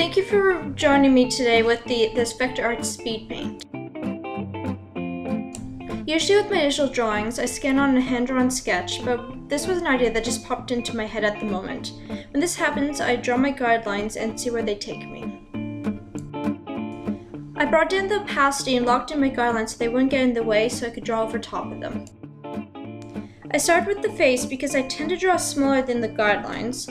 Thank you for joining me today with this Vector Arts speed paint. Usually with my initial drawings, I scan on a hand-drawn sketch, but this was an idea that just popped into my head at the moment. When this happens, I draw my guidelines and see where they take me. I brought down the opacity and locked in my guidelines so they wouldn't get in the way so I could draw over top of them. I started with the face because I tend to draw smaller than the guidelines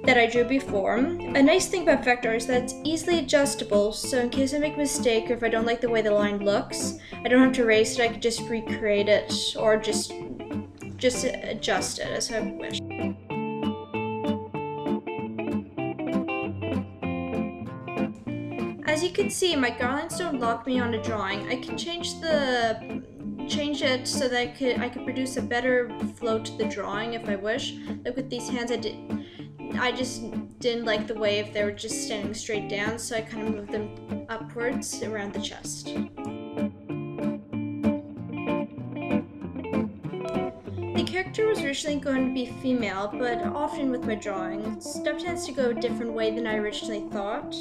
that I drew before. A nice thing about vector is that it's easily adjustable, so in case I make a mistake or if I don't like the way the line looks, I don't have to erase it, I could just recreate it or just adjust it as I wish. As you can see, my guidelines don't lock me on a drawing. I can change it so that I could produce a better flow to the drawing if I wish. Like with these hands, I just didn't like the way if they were just standing straight down, so I kind of moved them upwards around the chest. The character was originally going to be female, but often with my drawing, stuff tends to go a different way than I originally thought.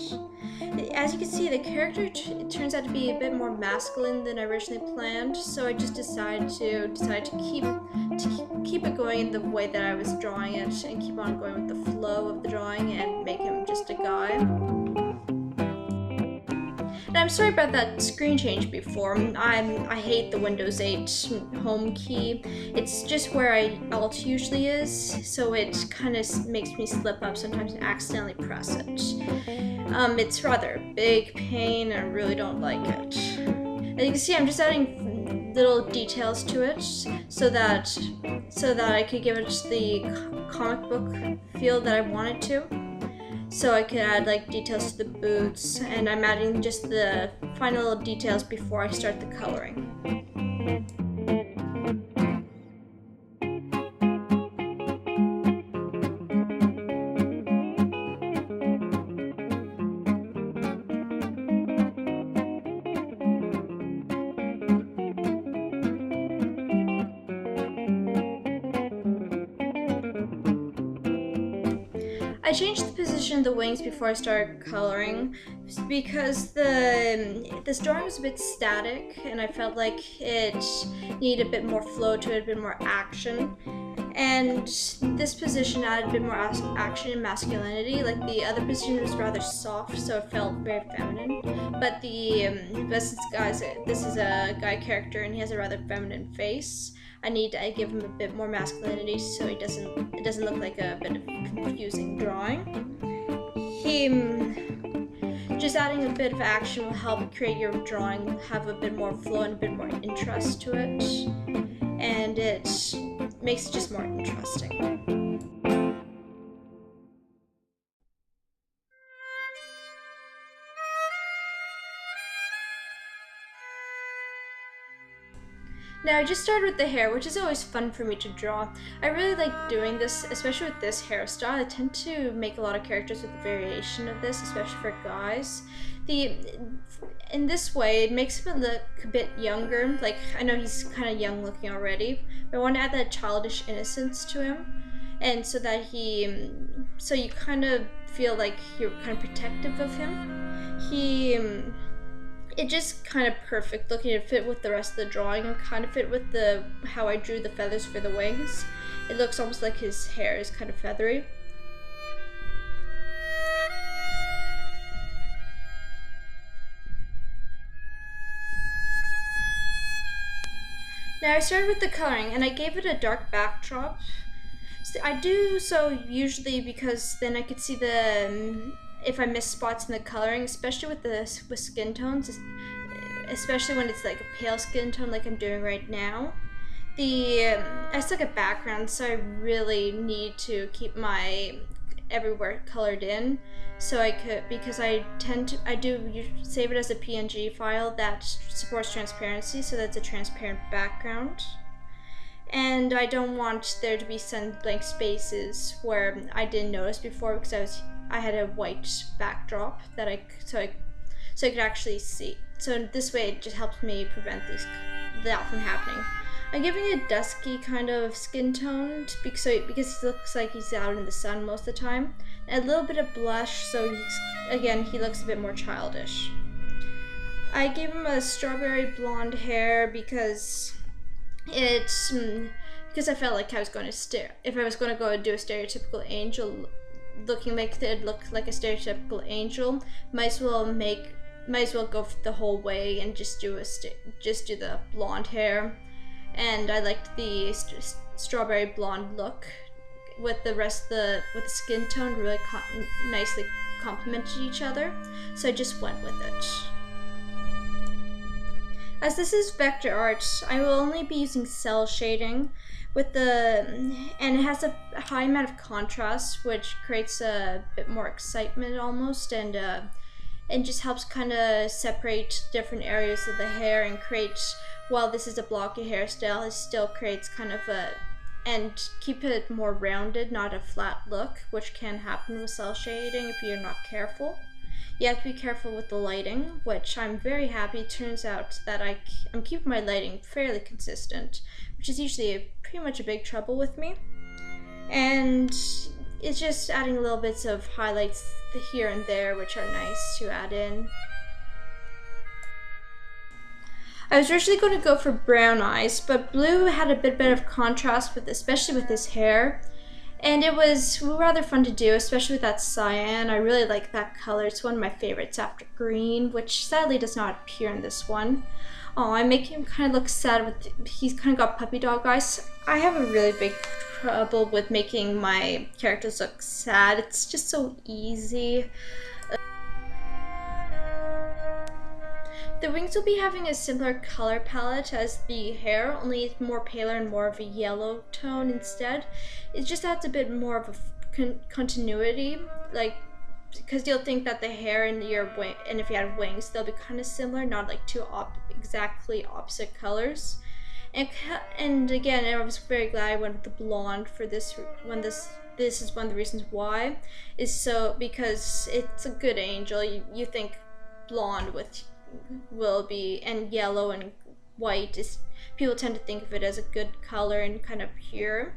As you can see, the character turns out to be a bit more masculine than I originally planned, so I just decided to keep it going in the way that I was drawing it and keep on going with the flow of the drawing and make him just a guy. And I'm sorry about that screen change before. I hate the Windows 8 home key. It's just where Alt usually is, so it kind of makes me slip up sometimes and accidentally press it. It's rather a big pain and I really don't like it. As you can see, I'm just adding little details to it so that I could give it the comic book feel that I wanted to. So I could add like details to the boots, and I'm adding just the final little details before I start the coloring. I changed the position of the wings before I started coloring because this drawing was a bit static and I felt like it needed a bit more flow to it, a bit more action. And this position added a bit more action and masculinity. Like the other position was rather soft, so it felt very feminine. But this is a guy character and he has a rather feminine face. I need to give him a bit more masculinity so it doesn't look like a bit of confusing drawing. Just adding a bit of action will help create your drawing have a bit more flow and a bit more interest to it, and it makes it just more interesting. Now I just started with the hair, which is always fun for me to draw. I really like doing this, especially with this hairstyle. I tend to make a lot of characters with a variation of this, especially for guys. In this way, it makes him look a bit younger. Like, I know he's kind of young looking already, but I want to add that childish innocence to him. And so that so you kind of feel like you're kind of protective of him. It's just kind of perfect looking to fit with the rest of the drawing and kind of fit with how I drew the feathers for the wings. It looks almost like his hair is kind of feathery. Now I started with the coloring and I gave it a dark backdrop. So I do so usually because then I could see if I miss spots in the coloring, especially with skin tones, especially when it's like a pale skin tone like I'm doing right now. I still get background, so I really need to keep my everywhere colored in. So because I do save it as a PNG file that supports transparency, so that's a transparent background. And I don't want there to be some blank spaces where I didn't notice before because I had a white backdrop that so I could actually see. So this way it just helps me prevent that from happening. I'm giving a dusky kind of skin tone because he looks like he's out in the sun most of the time. And a little bit of blush, so he looks a bit more childish. I gave him a strawberry blonde hair because I felt like I was going to if I was going to go and do a stereotypical angel looking like it looked like a stereotypical angel, might as well go the whole way and just do the blonde hair. And I liked the strawberry blonde look with the skin tone really nicely complemented each other, so I just went with it. As this is vector art, I will only be using cell shading and it has a high amount of contrast, which creates a bit more excitement almost, and just helps kind of separate different areas of the hair and create, while this is a blocky hairstyle, it still creates kind of and keep it more rounded, not a flat look, which can happen with cell shading if you're not careful. You have to be careful with the lighting, which I'm very happy. It turns out that I'm keeping my lighting fairly consistent, which is usually pretty much a big trouble with me. And it's just adding little bits of highlights here and there, which are nice to add in. I was originally going to go for brown eyes, but blue had a bit of contrast especially with his hair. And it was rather fun to do, especially with that cyan. I really like that color. It's one of my favorites after green, which sadly does not appear in this one. Oh, I make him kind of look sad he's kind of got puppy dog eyes. I have a really big trouble with making my characters look sad. It's just so easy. The wings will be having a similar color palette as the hair, only it's more paler and more of a yellow tone instead. It just adds a bit more of a continuity, because you'll think that the hair and and if you had wings, they'll be kind of similar, not like two exactly opposite colors. And again, I was very glad I went with the blonde for this. This is one of the reasons why, because it's a good angel. You think blonde will be, and yellow and white people tend to think of it as a good color and kind of pure.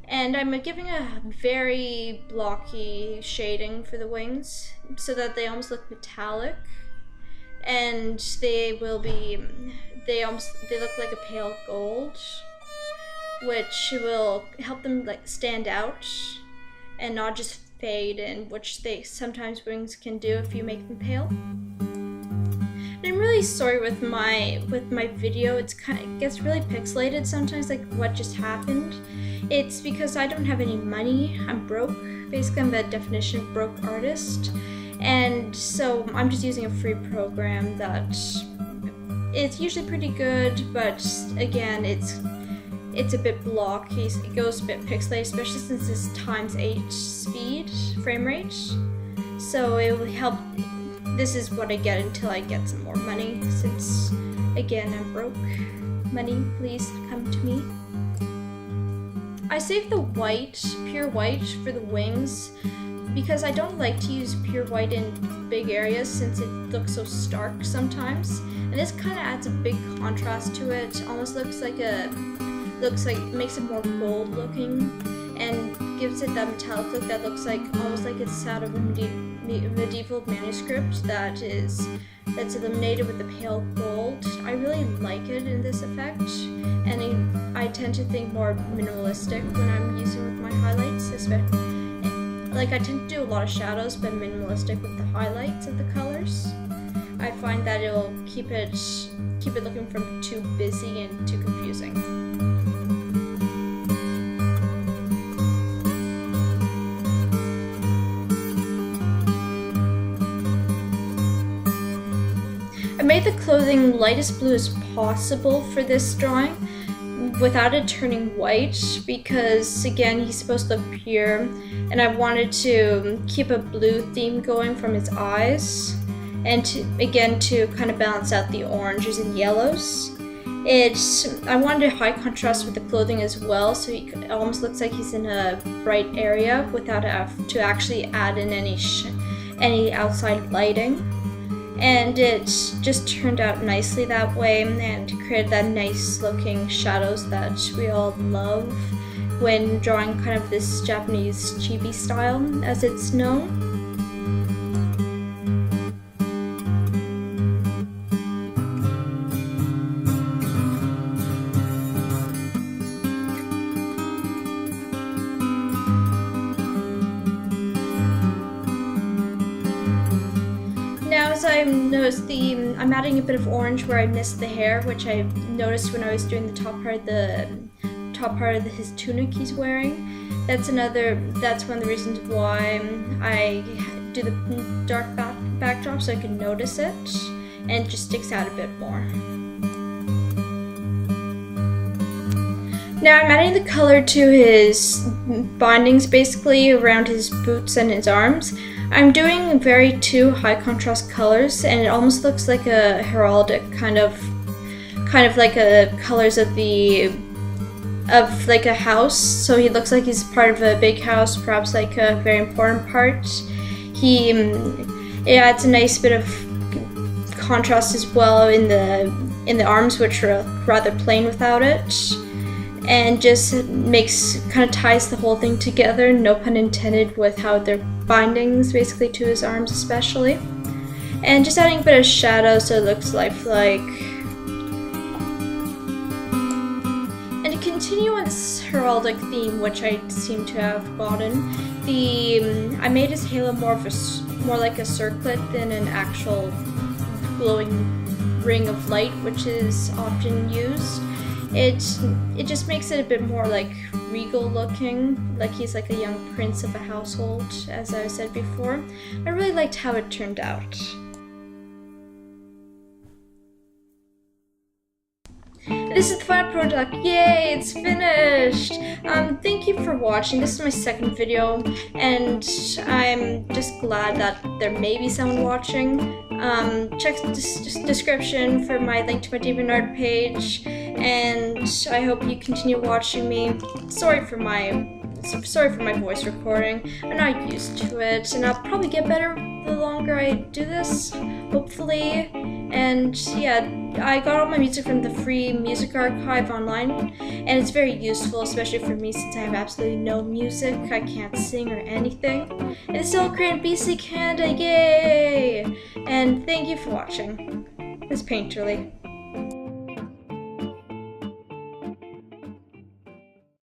And I'm giving a very blocky shading for the wings so that they almost look metallic, and they look like a pale gold, which will help them stand out and not just fade in, which sometimes wings can do if you make them pale. I'm really sorry with my video. It gets really pixelated sometimes, like what just happened. It's because I don't have any money. I'm broke. Basically, I'm a definition of broke artist, and so I'm just using a free program that it's usually pretty good, but again, it's a bit blocky. It goes a bit pixelated, especially since it's ×8 frame rate. So it will help. This is what I get until I get some more money, since, again, I'm broke. Money, please come to me. I saved the pure white, for the wings, because I don't like to use pure white in big areas since it looks so stark sometimes. And this kind of adds a big contrast to it. Almost makes it more gold looking, and gives it that metallic look that looks almost like it's out of a medieval manuscript that's illuminated with the pale gold. I really like it in this effect, and I tend to think more minimalistic when I'm using with my highlights, especially. I tend to do a lot of shadows, but minimalistic with the highlights of the colors. I find that it'll keep it looking from too busy and too confusing. I made the clothing light as blue as possible for this drawing without it turning white, because again, he's supposed to look pure, and I wanted to keep a blue theme going from his eyes, and to kind of balance out the oranges and yellows. I wanted a high contrast with the clothing as well, so it almost looks like he's in a bright area without to actually add in any outside lighting. and it just turned out nicely that way and created that nice looking shadows that we all love when drawing kind of this Japanese chibi style as it's known. Now as I've noticed I'm adding a bit of orange where I missed the hair, which I noticed when I was doing the top part of his tunic he's wearing. That's one of the reasons why I do the dark backdrop, so I can notice it and it just sticks out a bit more. Now I'm adding the color to his bindings, basically around his boots and his arms. I'm doing two high contrast colors, and it almost looks like a heraldic kind of like a colors of like a house. So he looks like he's part of a big house, perhaps like a very important part. It adds a nice bit of contrast as well in the arms, which are rather plain without it, and just kind of ties the whole thing together, no pun intended, with how they're bindings basically to his arms especially. And just adding a bit of shadow so it looks lifelike. And to continue on this heraldic theme, which I seem to have gotten, I made his halo more like a circlet than an actual glowing ring of light, which is often used. It just makes it a bit more like regal looking, like he's like a young prince of a household, as I said before. I really liked how it turned out. This is the final product. Yay, it's finished! Thank you for watching. This is my second video, and I'm just glad that there may be someone watching. Check the description for my link to my DeviantArt page, and I hope you continue watching me. Sorry for my voice recording. I'm not used to it, and I'll probably get better the longer I do this, hopefully. And yeah, I got all my music from the free music archive online, and it's very useful, especially for me since I have absolutely no music. I can't sing or anything. And it's still created BC Canada, yay! And thank you for watching. It's Painterly.